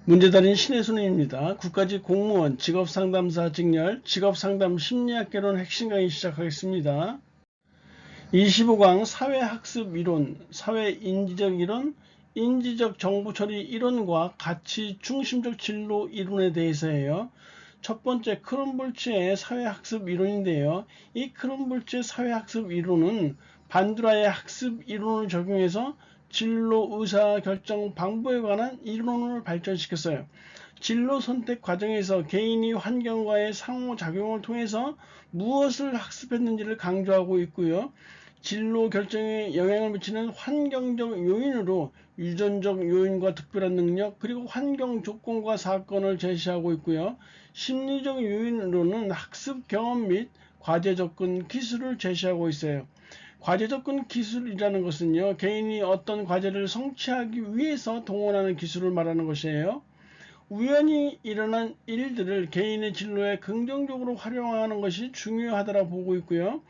문제달인 신혜순입니다. 국가직 공무원 직업상담사 직렬 직업상담 심리학개론 핵심 강의 시작하겠습니다. 25강 사회학습 이론, 사회인지적 이론, 인지적 정보처리 이론과 가치 중심적 진로 이론에 대해서예요. 첫 번째 크롬볼츠의 사회학습 이론인데요. 이 크롬볼츠의 사회학습 이론은 반두라의 학습 이론을 적용해서 진로 의사결정 방법에 관한 이론을 발전시켰어요. 진로 선택 과정에서 개인이 환경과의 상호작용을 통해서 무엇을 학습했는지를 강조하고 있고요. 진로 결정에 영향을 미치는 환경적 요인으로 유전적 요인과 특별한 능력, 그리고 환경 조건과 사건을 제시하고 있고요. 심리적 요인으로는 학습 경험 및 과제 접근 기술을 제시하고 있어요. 과제 접근 기술이라는 것은요, 개인이 어떤 과제를 성취하기 위해서 동원하는 기술을 말하는 것이에요. 우연히 일어난 일들을 개인의 진로에 긍정적으로 활용하는 것이 중요하다고 보고 있고요.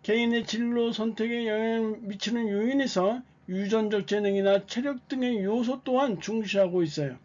개인의 진로 선택에 영향을 미치는 요인에서 유전적 재능이나 체력 등의 요소 또한 중시하고 있어요.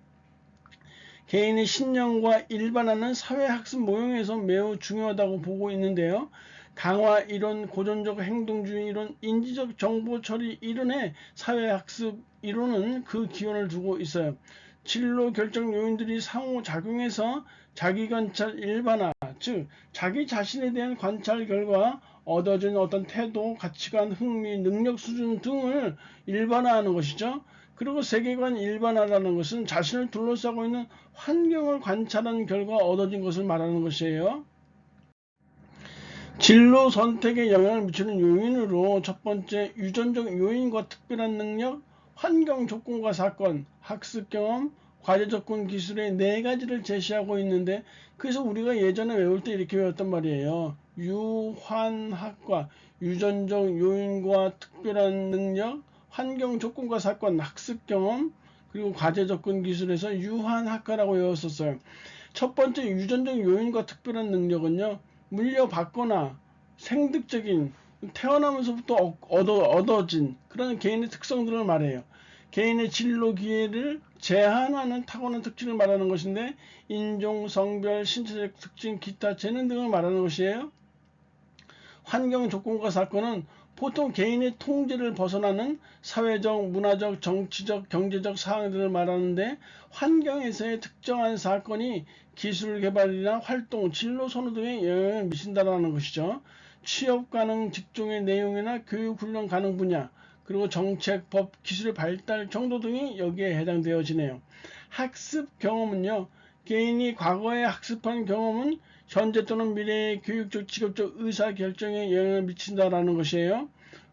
개인의 신념과 일반화는 사회학습 모형에서 매우 중요하다고 보고 있는데요. 강화 이론, 고전적 행동주의 이론, 인지적 정보 처리 이론의 사회학습 이론은 그 기원을 두고 있어요. 진로 결정 요인들이 상호작용해서 자기관찰 일반화, 즉 자기 자신에 대한 관찰 결과 얻어진 어떤 태도, 가치관, 흥미, 능력 수준 등을 일반화하는 것이죠. 그리고 세계관 일반화라는 것은 자신을 둘러싸고 있는 환경을 관찰한 결과 얻어진 것을 말하는 것이에요. 진로 선택에 영향을 미치는 요인으로 첫 번째 유전적 요인과 특별한 능력, 환경 조건과 사건, 학습 경험, 과제 접근 기술의 네 가지를 제시하고 있는데, 그래서 우리가 예전에 외울 때 이렇게 외웠단 말이에요. 유환학과 유전적 요인과 특별한 능력, 환경 조건과 사건, 학습 경험, 그리고 과제 접근 기술에서 유한학과라고 외웠었어요. 첫 번째 유전적 요인과 특별한 능력은요, 물려받거나 생득적인 태어나면서부터 얻어진 그런 개인의 특성들을 말해요. 개인의 진로 기회를 제한하는 타고난 특징을 말하는 것인데, 인종, 성별, 신체적 특징, 기타 재능 등을 말하는 것이에요. 환경 조건과 사건은 보통 개인의 통제를 벗어나는 사회적, 문화적, 정치적, 경제적 사항들을 말하는데, 환경에서의 특정한 사건이 기술 개발이나 활동, 진로 선호 등에 영향을 미친다는 것이죠. 취업 가능 직종의 내용이나 교육 훈련 가능 분야, 그리고 정책, 법, 기술의 발달 정도 등이 여기에 해당되어지네요. 학습 경험은요, 개인이 과거에 학습한 경험은 현재 또는 미래의 교육적, 직업적 의사결정에 영향을 미친다는 것이에요.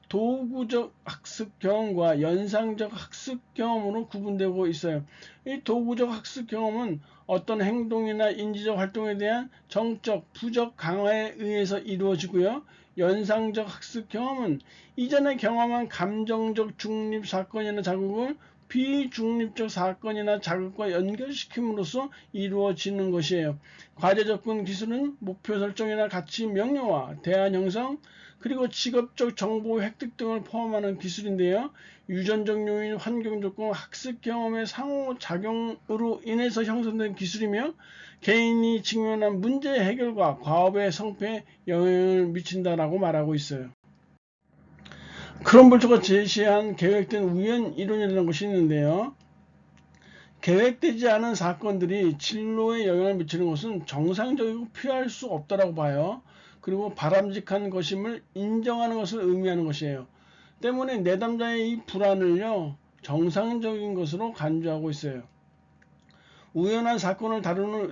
도구적 학습 경험과 연상적 학습 경험으로 구분되고 있어요. 이 도구적 학습 경험은 어떤 행동이나 인지적 활동에 대한 정적, 부적 강화에 의해서 이루어지고요. 연상적 학습 경험은 이전에 경험한 감정적 중립 사건이나 자극을 비중립적 사건이나 자극과 연결시킴으로써 이루어지는 것이에요. 과제 접근 기술은 목표 설정이나 가치 명료화, 대안 형성, 그리고 직업적 정보 획득 등을 포함하는 기술인데요. 유전적 요인, 환경 조건, 학습 경험의 상호작용으로 인해서 형성된 기술이며, 개인이 직면한 문제 해결과 과업의 성패에 영향을 미친다라고 말하고 있어요. 크롬볼츠가 제시한 계획된 우연 이론이라는 것이 있는데요. 계획되지 않은 사건들이 진로에 영향을 미치는 것은 정상적이고 피할 수 없다고 봐요. 그리고 바람직한 것임을 인정하는 것을 의미하는 것이에요. 때문에 내담자의 이 불안을요, 정상적인 것으로 간주하고 있어요. 우연한 사건을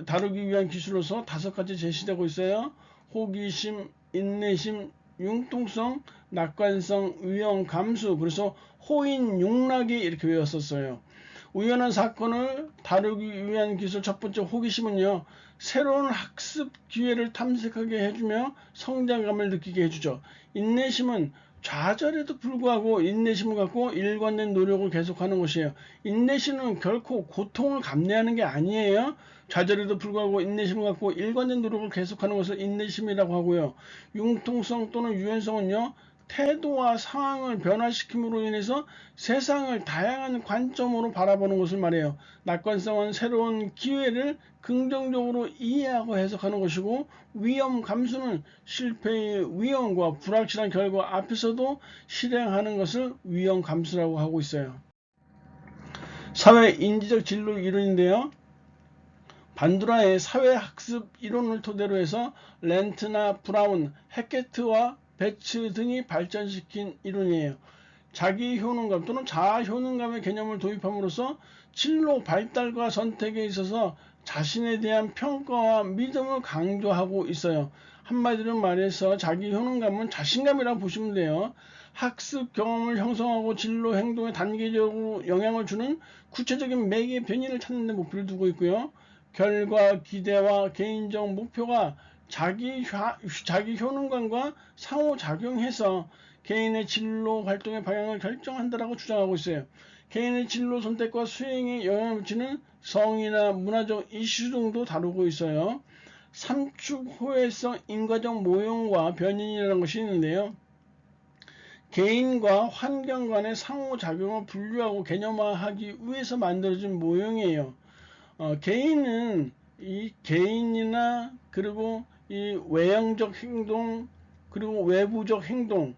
다루기 위한 기술로서 5가지 제시되고 있어요. 호기심, 인내심, 융통성, 낙관성, 위험 감수, 그래서 호인융락이 이렇게 외웠었어요. 우연한 사건을 다루기 위한 기술 첫 번째 호기심은요, 새로운 학습 기회를 탐색하게 해주며 성장감을 느끼게 해주죠. 인내심은 좌절에도 불구하고 인내심을 갖고 일관된 노력을 계속하는 것이에요. 인내심은 결코 고통을 감내하는 게 아니에요. 좌절에도 불구하고 인내심을 갖고 일관된 노력을 계속하는 것을 인내심이라고 하고요. 융통성 또는 유연성은요, 태도와 상황을 변화시킴으로 인해서 세상을 다양한 관점으로 바라보는 것을 말해요. 낙관성은 새로운 기회를 긍정적으로 이해하고 해석하는 것이고, 위험 감수는 실패의 위험과 불확실한 결과 앞에서도 실행하는 것을 위험 감수라고 하고 있어요. 사회 인지적 진로 이론인데요. 반두라의 사회학습 이론을 토대로 해서 렌트나 브라운, 해케트와 배츠 등이 발전시킨 이론이에요. 자기 효능감 또는 자아 효능감의 개념을 도입함으로써 진로 발달과 선택에 있어서 자신에 대한 평가와 믿음을 강조하고 있어요. 한마디로 말해서 자기 효능감은 자신감이라고 보시면 돼요. 학습 경험을 형성하고 진로 행동에 단계적으로 영향을 주는 구체적인 매개 변이를 찾는 데 목표를 두고 있고요. 결과 기대와 개인적 목표가 자기 효능감과 상호작용해서 개인의 진로 활동의 방향을 결정한다라고 주장하고 있어요. 개인의 진로 선택과 수행에 영향을 미치는 성이나 문화적 이슈 등도 다루고 있어요. 삼축 호혜성 인과적 모형과 변인이라는 것이 있는데요. 개인과 환경 간의 상호작용을 분류하고 개념화하기 위해서 만들어진 모형이에요. 개인은 이 개인이나 그리고 이 외형적 행동 그리고 외부적 행동의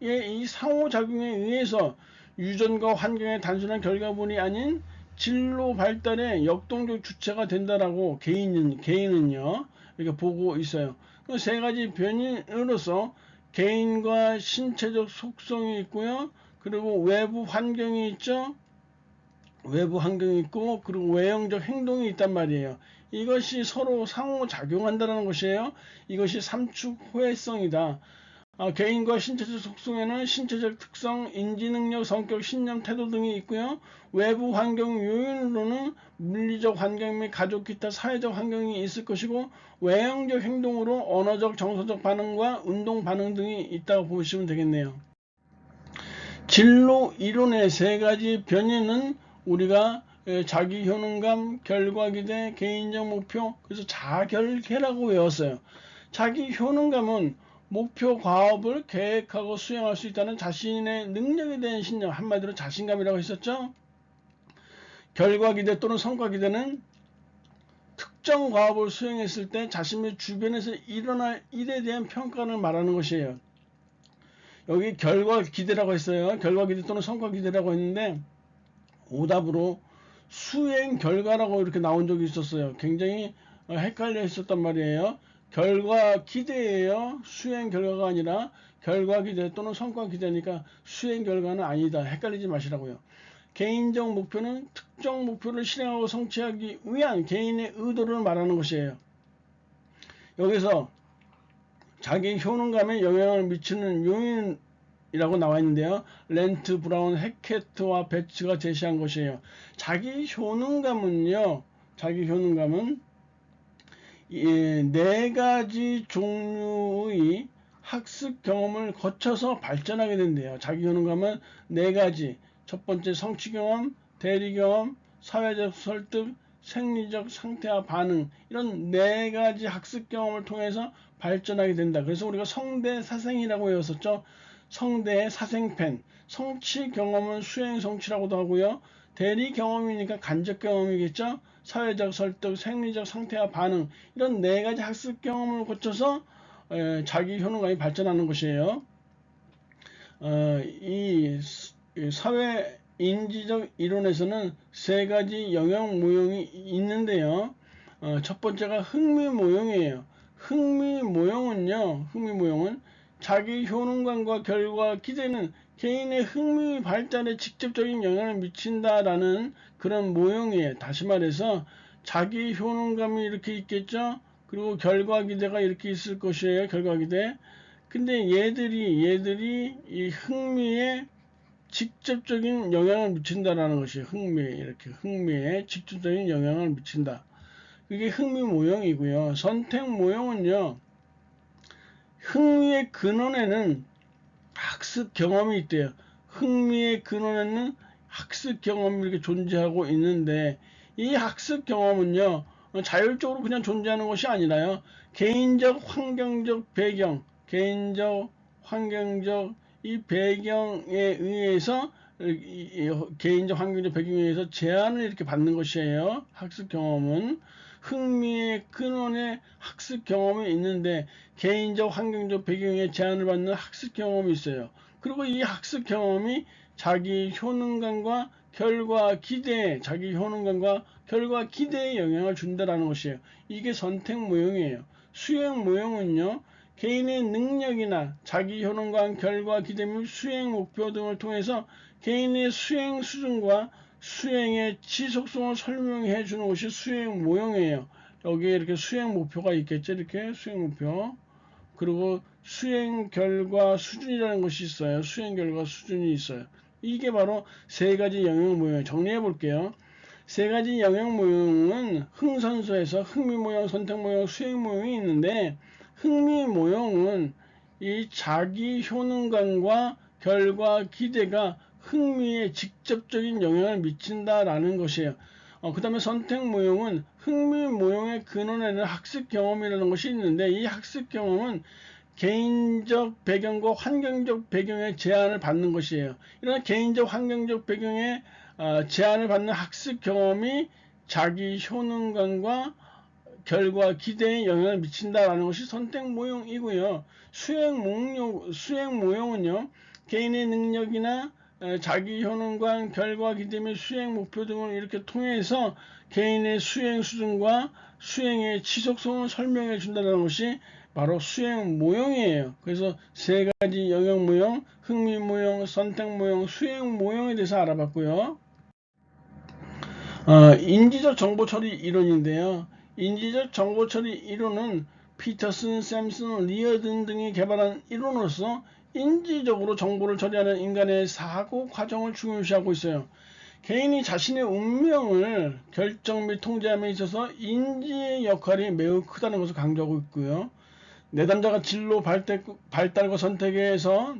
이 상호작용에 의해서 유전과 환경의 단순한 결과물이 아닌 진로 발달의 역동적 주체가 된다라고 개인은요 이렇게 보고 있어요. 그 세 가지 변인으로서 개인과 신체적 속성이 있고요. 그리고 외부 환경이 있죠. 외부 환경이 있고 그리고 외형적 행동이 있단 말이에요. 이것이 서로 상호작용한다는 것이에요. 이것이 삼축 호혜성이다. 개인과 신체적 속성에는 신체적 특성, 인지능력, 성격, 신념, 태도 등이 있고요. 외부 환경 요인으로는 물리적 환경 및 가족 기타 사회적 환경이 있을 것이고, 외형적 행동으로 언어적 정서적 반응과 운동 반응 등이 있다고 보시면 되겠네요. 진로 이론의 세 가지 변이는 우리가 자기 효능감, 결과 기대, 개인적 목표, 그래서 자결계라고 외웠어요. 자기 효능감은 목표 과업을 계획하고 수행할 수 있다는 자신의 능력에 대한 신념, 한마디로 자신감이라고 했었죠. 결과 기대 또는 성과 기대는 특정 과업을 수행했을 때 자신의 주변에서 일어날 일에 대한 평가를 말하는 것이에요. 여기 결과 기대라고 했어요. 결과 기대 또는 성과 기대라고 했는데 오답으로 수행 결과라고 이렇게 나온 적이 있었어요. 굉장히 헷갈려 했었단 말이에요. 결과 기대예요. 수행 결과가 아니라 결과 기대 또는 성과 기대니까 수행 결과는 아니다. 헷갈리지 마시라고요. 개인적 목표는 특정 목표를 실행하고 성취하기 위한 개인의 의도를 말하는 것이에요. 여기서 자기 효능감에 영향을 미치는 요인이라고 나와 있는데요. 렌트, 브라운, 해케트와 배츠가 제시한 것이에요. 자기 효능감은 네 가지 종류의 학습 경험을 거쳐서 발전하게 된대요. 자기 효능감은 네 가지. 첫 번째 성취 경험, 대리 경험, 사회적 설득, 생리적 상태와 반응, 이런 네 가지 학습 경험을 통해서 발전하게 된다. 그래서 우리가 성대 사생이라고 외웠었죠. 성대의 사생팬, 성취 경험은 수행 성취라고도 하고요. 대리 경험이니까 간접 경험이겠죠. 사회적 설득, 생리적 상태와 반응, 이런 네 가지 학습 경험을 거쳐서 자기 효능감이 발전하는 것이에요. 이 사회 인지적 이론에서는 세 가지 영역 모형이 있는데요. 첫 번째가 흥미 모형이에요. 흥미 모형은 자기 효능감과 결과 기대는 개인의 흥미 발달에 직접적인 영향을 미친다라는 그런 모형이에요. 다시 말해서 자기 효능감이 이렇게 있겠죠. 그리고 결과 기대가 이렇게 있을 것이에요. 결과 기대. 근데 얘들이 이 흥미에 직접적인 영향을 미친다라는 것이 흥미에 직접적인 영향을 미친다. 그게 흥미 모형이고요. 선택 모형은요. 흥미의 근원에는 학습 경험이 있대요. 흥미의 근원에는 학습 경험이 이렇게 존재하고 있는데 이 학습 경험은요. 자율적으로 그냥 존재하는 것이 아니라요. 개인적 환경적 배경, 개인적 환경적 이 배경에 의해서 개인적 환경적 배경에 의해서 제한을 이렇게 받는 것이에요. 학습 경험은 흥미의 근원의 학습 경험이 있는데 개인적 환경적 배경에 제한을 받는 학습 경험이 있어요. 그리고 이 학습 경험이 자기 효능감과 결과 기대에 영향을 준다라는 것이에요. 이게 선택 모형이에요. 수행 모형은요, 개인의 능력이나 자기 효능감, 결과 기대 및 수행 목표 등을 통해서 개인의 수행 수준과 수행의 지속성을 설명해 주는 것이 수행 모형이에요. 여기에 이렇게 수행 목표가 있겠죠. 이렇게 수행 목표. 그리고 수행 결과 수준이라는 것이 있어요. 수행 결과 수준이 있어요. 이게 바로 세 가지 영역 모형. 정리해 볼게요. 세 가지 영역 모형은 흥선수에서 흥미 모형, 선택 모형, 수행 모형이 있는데, 흥미 모형은 이 자기 효능감과 결과 기대가 흥미에 직접적인 영향을 미친다라는 것이에요. 그 다음에 선택 모형은 흥미 모형의 근원에는 학습 경험이라는 것이 있는데, 이 학습 경험은 개인적 배경과 환경적 배경에 제한을 받는 것이에요. 이런 개인적 환경적 배경에 제한을 받는 학습 경험이 자기 효능감과 결과 기대에 영향을 미친다라는 것이 선택 모형이고요. 수행 모형은요, 개인의 능력이나 자기 효능감, 결과 기대 및 수행 목표 등을 이렇게 통해서 개인의 수행 수준과 수행의 지속성을 설명해 준다는 것이 바로 수행 모형이에요. 그래서 세 가지 영역 모형, 흥미 모형, 선택 모형, 수행 모형에 대해서 알아봤고요. 인지적 정보 처리 이론인데요. 인지적 정보 처리 이론은 피터슨, 샘슨, 리어든 등이 개발한 이론으로서 인지적으로 정보를 처리하는 인간의 사고 과정을 중요시하고 있어요. 개인이 자신의 운명을 결정 및 통제함에 있어서 인지의 역할이 매우 크다는 것을 강조하고 있고요. 내담자가 진로 발달과 선택에서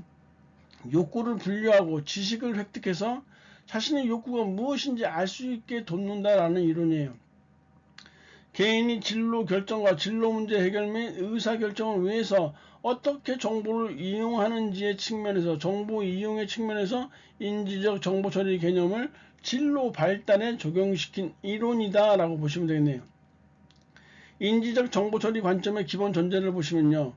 욕구를 분류하고 지식을 획득해서 자신의 욕구가 무엇인지 알 수 있게 돕는다라는 이론이에요. 개인이 진로 결정과 진로 문제 해결 및 의사 결정을 위해서 어떻게 정보를 이용하는지의 측면에서, 정보 이용의 측면에서 인지적 정보 처리 개념을 진로 발달에 적용시킨 이론이다라고 보시면 되겠네요. 인지적 정보 처리 관점의 기본 전제를 보시면요,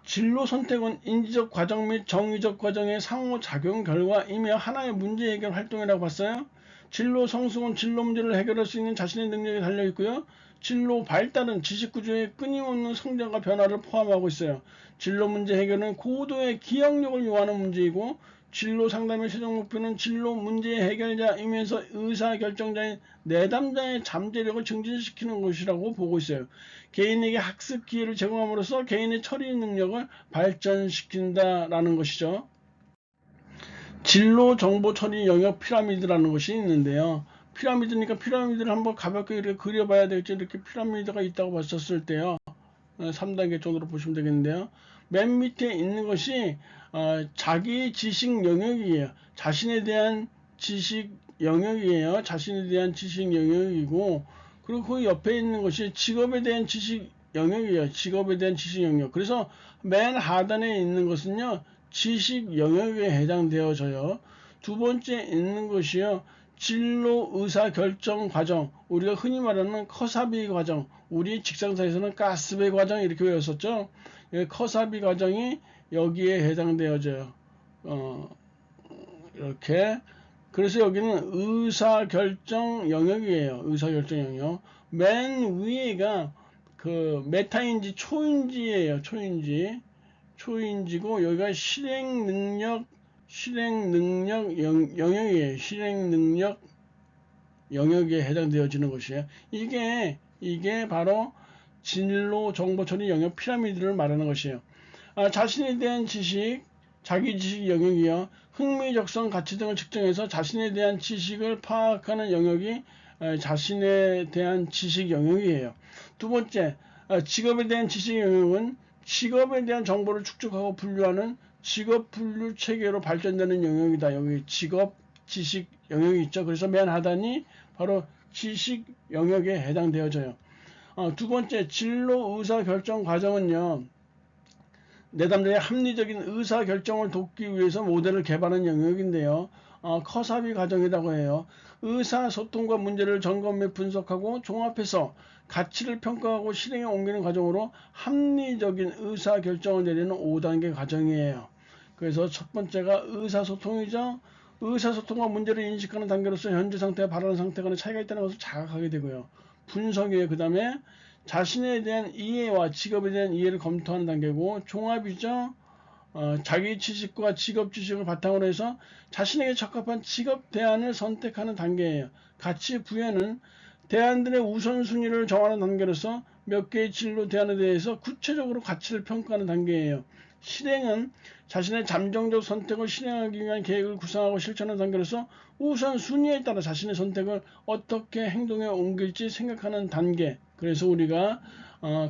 진로 선택은 인지적 과정 및 정의적 과정의 상호작용 결과이며 하나의 문제 해결 활동이라고 봤어요. 진로 성숙은 진로 문제를 해결할 수 있는 자신의 능력에 달려 있고요. 진로 발달은 지식 구조의 끊임없는 성장과 변화를 포함하고 있어요. 진로 문제 해결은 고도의 기억력을 요하는 문제이고, 진로 상담의 최종 목표는 진로 문제 해결자이면서 의사결정자인 내담자의 잠재력을 증진시키는 것이라고 보고 있어요. 개인에게 학습 기회를 제공함으로써 개인의 처리 능력을 발전시킨다라는 것이죠. 진로 정보 처리 영역 피라미드라는 것이 있는데요. 피라미드니까 피라미드를 한번 가볍게 이렇게 그려봐야 되겠죠. 이렇게 피라미드가 있다고 봤었을 때요. 3단계 정도로 보시면 되겠는데요. 맨 밑에 있는 것이 자기 지식 영역이에요. 자신에 대한 지식 영역이에요. 자신에 대한 지식 영역이고, 그리고 그 옆에 있는 것이 직업에 대한 지식 영역이에요. 직업에 대한 지식 영역. 그래서 맨 하단에 있는 것은요, 지식 영역에 해당되어져요. 두 번째 있는 것이요, 진로 의사 결정 과정, 우리가 흔히 말하는 커사비 과정, 우리 직장사에서는 가스배 과정 이렇게 외웠었죠. 커사비 과정이 여기에 해당되어져요. 이렇게. 그래서 여기는 의사결정 영역이에요. 의사결정 영역. 맨 위에가 그 메타인지 초인지예요. 초인지고, 여기가 실행능력 영역이에요. 실행능력 영역에 해당되어지는 것이에요. 이게 바로 진로 정보 처리 영역 피라미드를 말하는 것이에요. 자신에 대한 지식, 자기 지식 영역이요. 흥미적성 가치 등을 측정해서 자신에 대한 지식을 파악하는 영역이 자신에 대한 지식 영역이에요. 두 번째, 직업에 대한 지식 영역은 직업에 대한 정보를 축적하고 분류하는 직업 분류 체계로 발전되는 영역이다. 여기 직업 지식 영역이 있죠. 그래서 맨 하단이 바로 지식 영역에 해당되어져요. 두 번째, 진로 의사 결정 과정은요, 내담자의 합리적인 의사결정을 돕기 위해서 모델을 개발한 영역인데요. 커사비 과정이라고 해요. 의사소통과 문제를 점검 및 분석하고 종합해서 가치를 평가하고 실행에 옮기는 과정으로 합리적인 의사결정을 내리는 5단계 과정이에요. 그래서 첫 번째가 의사소통이죠. 의사소통과 문제를 인식하는 단계로서 현재 상태와 바라는 상태 간의 차이가 있다는 것을 자각하게 되고요. 분석이에요. 그 다음에 자신에 대한 이해와 직업에 대한 이해를 검토하는 단계고, 종합이죠. 자기 지식과 직업 지식을 바탕으로 해서 자신에게 적합한 직업 대안을 선택하는 단계예요. 가치 부여는 대안들의 우선순위를 정하는 단계로서 몇 개의 진로 대안에 대해서 구체적으로 가치를 평가하는 단계예요. 실행은 자신의 잠정적 선택을 실행하기 위한 계획을 구상하고 실천하는 단계로서 우선순위에 따라 자신의 선택을 어떻게 행동에 옮길지 생각하는 단계. 그래서 우리가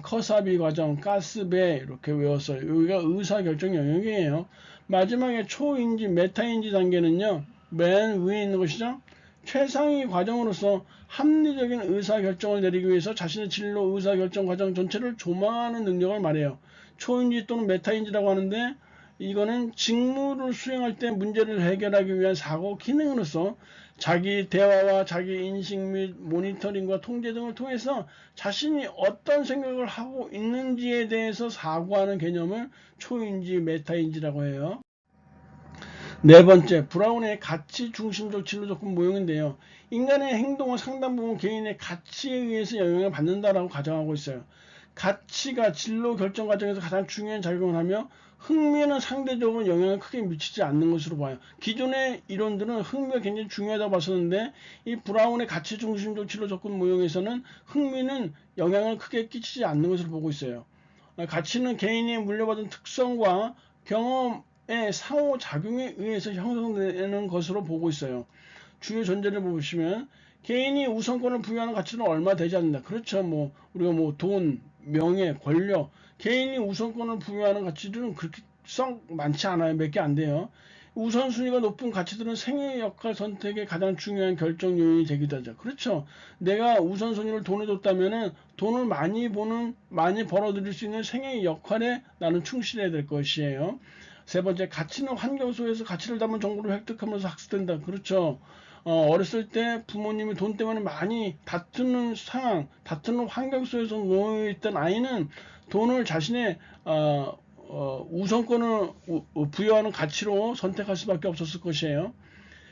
커사비 과정, 가스배 이렇게 외웠어요. 여기가 의사결정 영역이에요. 마지막에 초인지, 메타인지 단계는요. 맨 위에 있는 것이죠. 최상위 과정으로서 합리적인 의사결정을 내리기 위해서 자신의 진로 의사결정 과정 전체를 조망하는 능력을 말해요. 초인지 또는 메타인지라고 하는데, 이거는 직무를 수행할 때 문제를 해결하기 위한 사고 기능으로서 자기 대화와 자기 인식 및 모니터링과 통제 등을 통해서 자신이 어떤 생각을 하고 있는지에 대해서 사고하는 개념을 초인지, 메타인지라고 해요. 네 번째, 브라운의 가치 중심적 진로 접근 모형인데요. 인간의 행동은 상당 부분 개인의 가치에 의해서 영향을 받는다라고 가정하고 있어요. 가치가 진로 결정 과정에서 가장 중요한 작용을 하며 흥미는 상대적으로 영향을 크게 미치지 않는 것으로 봐요. 기존의 이론들은 흥미가 굉장히 중요하다고 봤었는데, 이 브라운의 가치 중심적 진로 접근 모형에서는 흥미는 영향을 크게 끼치지 않는 것으로 보고 있어요. 가치는 개인이 물려받은 특성과 경험의 상호작용에 의해서 형성되는 것으로 보고 있어요. 주요 전제를 보시면 개인이 우선권을 부여하는 가치는 얼마 되지 않는다. 그렇죠. 우리가 돈, 명예, 권력, 개인이 우선권을 부여하는 가치들은 그렇게 썩 많지 않아요. 몇 개 안 돼요. 우선순위가 높은 가치들은 생애 역할 선택의 가장 중요한 결정 요인이 되기도 하죠. 그렇죠. 내가 우선순위를 돈에 뒀다면은 돈을 많이 벌어들일 수 있는 생애 역할에 나는 충실해야 될 것이에요. 세 번째, 가치는 환경 속에서 가치를 담은 정보를 획득하면서 학습된다. 그렇죠. 어렸을 때 부모님이 돈 때문에 많이 다투는 상황, 다투는 환경 속에서 놓여있던 아이는 돈을 자신의 우선권을 부여하는 가치로 선택할 수밖에 없었을 것이에요.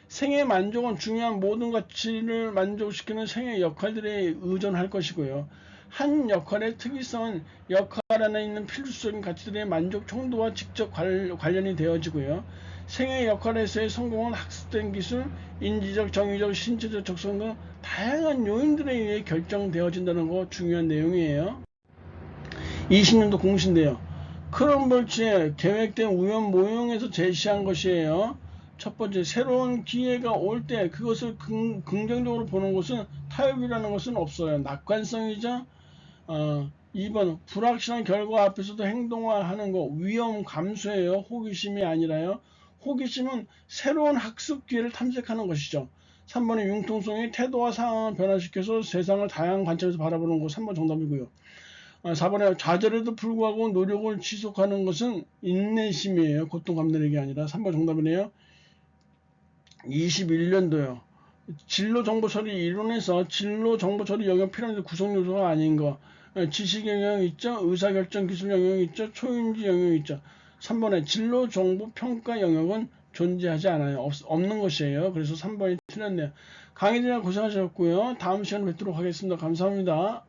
생애 만족은 중요한 모든 가치를 만족시키는 생애 역할들에 의존할 것이고요. 한 역할의 특이성은 역할 안에 있는 필수적인 가치들의 만족 정도와 직접 관련이 되어지고요. 생애 역할에서의 성공은 학습된 기술, 인지적, 정의적, 신체적 적성 등 다양한 요인들에 의해 결정되어진다는 거 중요한 내용이에요. 20년도 공시인데요. 크럼볼츠의 계획된 우연 모형에서 제시한 것이에요. 첫 번째, 새로운 기회가 올 때 그것을 긍정적으로 보는 것은 타협이라는 것은 없어요. 낙관성이죠. 2번, 불확실한 결과 앞에서도 행동화하는 거, 위험 감수예요. 호기심이 아니라요. 호기심은 새로운 학습 기회를 탐색하는 것이죠. 3번의 융통성이 태도와 상황을 변화시켜서 세상을 다양한 관점에서 바라보는 거, 3번 정답이고요. 4번에 좌절에도 불구하고 노력을 지속하는 것은 인내심이에요. 고통 감내력이 아니라. 3번 정답이네요. 21년도요. 진로 정보 처리 이론에서 진로 정보 처리 영역 피라미드 구성 요소가 아닌 거. 지식 영역 있죠. 의사결정 기술 영역 있죠. 초인지 영역 있죠. 3번에 진로 정보 평가 영역은 존재하지 않아요. 없는 것이에요. 그래서 3번이 틀렸네요. 강의진이 고생하셨고요. 다음 시간에 뵙도록 하겠습니다. 감사합니다.